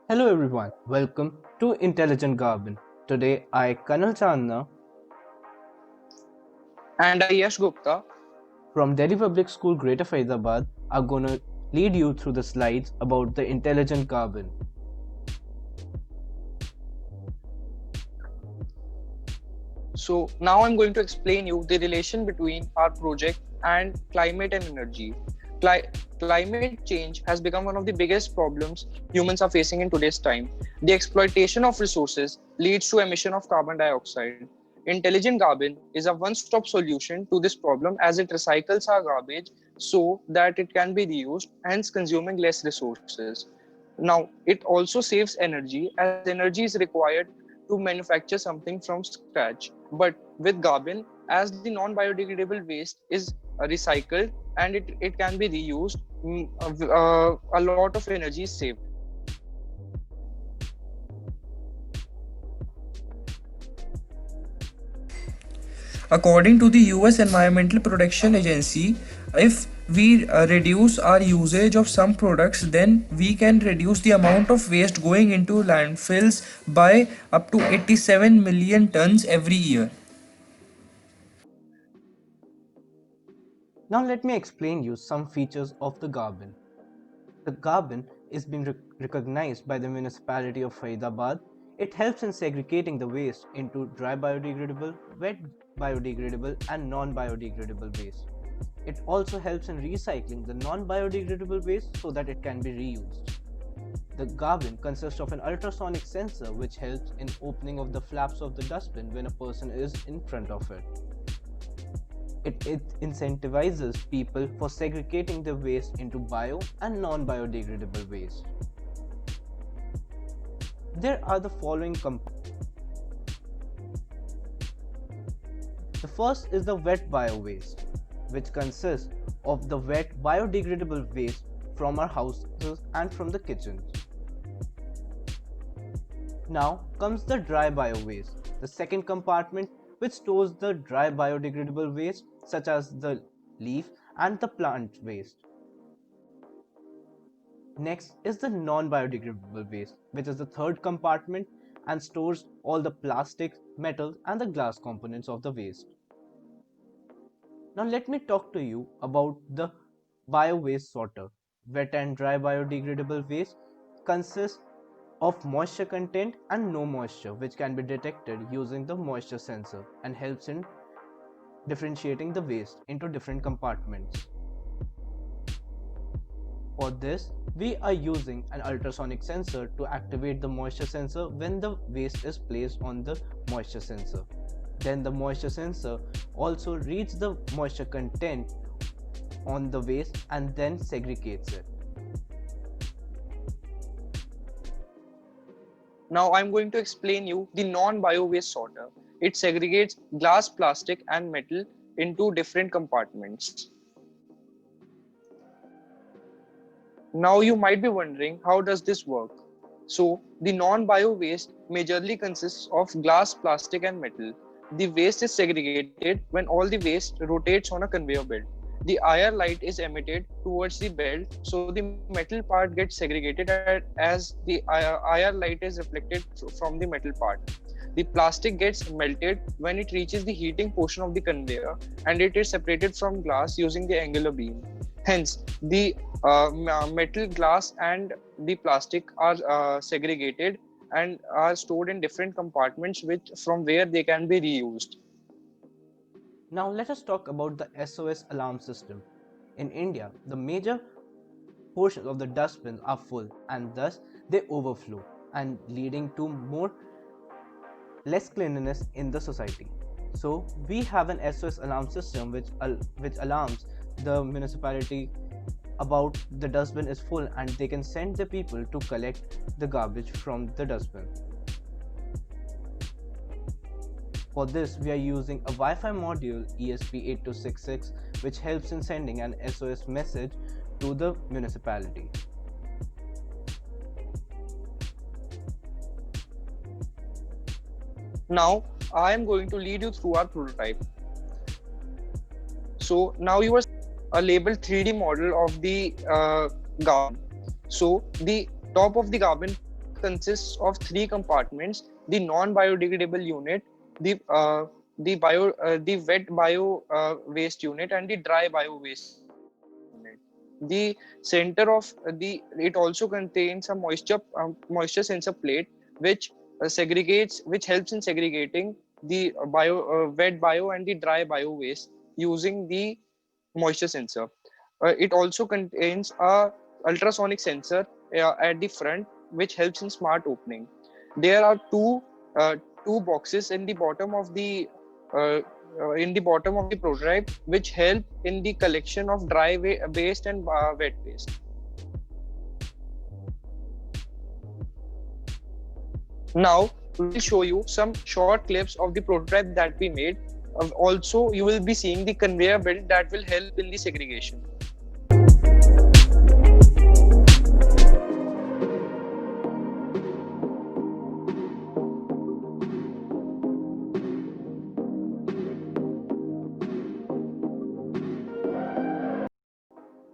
Hello everyone, welcome to Intelligent Carbon. Today I, Kanal Chandna And I, Yash Gupta. from Delhi Public School Greater Faridabad are gonna lead you through the slides about the intelligent carbon. So now I'm going to explain you the relation between our project and climate and energy. Climate change has become one of the biggest problems humans are facing in today's time. The exploitation of resources leads to emission of carbon dioxide. Intelligent carbon is a one-stop solution to this problem as it recycles our garbage so that it can be reused, hence consuming less resources. Now, it also saves energy as energy is required to manufacture something from scratch. But with carbon, as the non-biodegradable waste is recycled and it can be reused, a lot of energy is saved. According to the US Environmental Protection Agency, if we reduce our usage of some products, then we can reduce the amount of waste going into landfills by up to 87 million tons every year. Now let me explain you some features of the carbon. The carbon is being recognized by the municipality of Faridabad. It helps in segregating the waste into dry biodegradable, wet biodegradable and non-biodegradable waste. It also helps in recycling the non-biodegradable waste so that it can be reused. The Garvin consists of an ultrasonic sensor which helps in opening of the flaps of the dustbin when a person is in front of it. It incentivizes people for segregating the waste into bio and non-biodegradable waste. There are the following components. The first is the wet bio waste, which consists of the wet biodegradable waste from our houses and from the kitchens. Now comes the dry bio waste, the second compartment which stores the dry biodegradable waste such as the leaf and the plant waste. Next is the non-biodegradable waste, which is the third compartment and stores all the plastics, metals and the glass components of the waste. Now let me talk to you about the bio-waste sorter. Wet and dry biodegradable waste consists of moisture content and no moisture, which can be detected using the moisture sensor and helps in differentiating the waste into different compartments. For this, we are using an ultrasonic sensor to activate the moisture sensor when the waste is placed on the moisture sensor. Then the moisture sensor also reads the moisture content on the waste and then segregates it. Now I'm going to explain you the non-bio waste sorter. It segregates glass, plastic, and metal into different compartments. Now you might be wondering, how does this work? So the non-bio waste majorly consists of glass, plastic and metal. The waste is segregated when all the waste rotates on a conveyor belt. The IR light is emitted towards the belt, so the metal part gets segregated as the IR light is reflected from the metal part. The plastic gets melted when it reaches the heating portion of the conveyor and it is separated from glass using the angular beam. Hence, the metal, glass, and the plastic are segregated and are stored in different compartments which from where they can be reused. Now let us talk about the SOS alarm system. In India, the major portions of the dustbins are full and thus they overflow and leading to more less cleanliness in the society. So we have an SOS alarm system which alarms the municipality about the dustbin is full and they can send the people to collect the garbage from the dustbin. For this, we are using a Wi-Fi module ESP8266 which helps in sending an SOS message to the municipality. Now, I am going to lead you through our prototype. So now you are a labeled 3D model of the carbon. So the top of the carbon consists of three compartments: the non-biodegradable unit, the wet bio waste unit, and the dry bio waste unit. The center of it also contains a moisture sensor plate, which which helps in segregating the wet bio and the dry bio waste using the moisture sensor. It also contains a ultrasonic sensor at the front, which helps in smart opening. There are two boxes in the bottom of the prototype, which help in the collection of dry waste and wet waste. Now we'll show you some short clips of the prototype that we made. Also, you will be seeing the conveyor belt that will help in the segregation.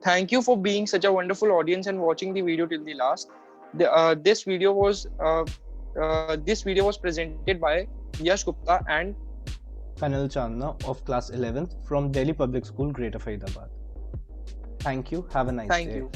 Thank you for being such a wonderful audience and watching the video till the last. This video was presented by Yash Gupta and Kanal Chandna of class 11th from Delhi Public School, Greater Faridabad. Thank you. Have a nice thank day. you.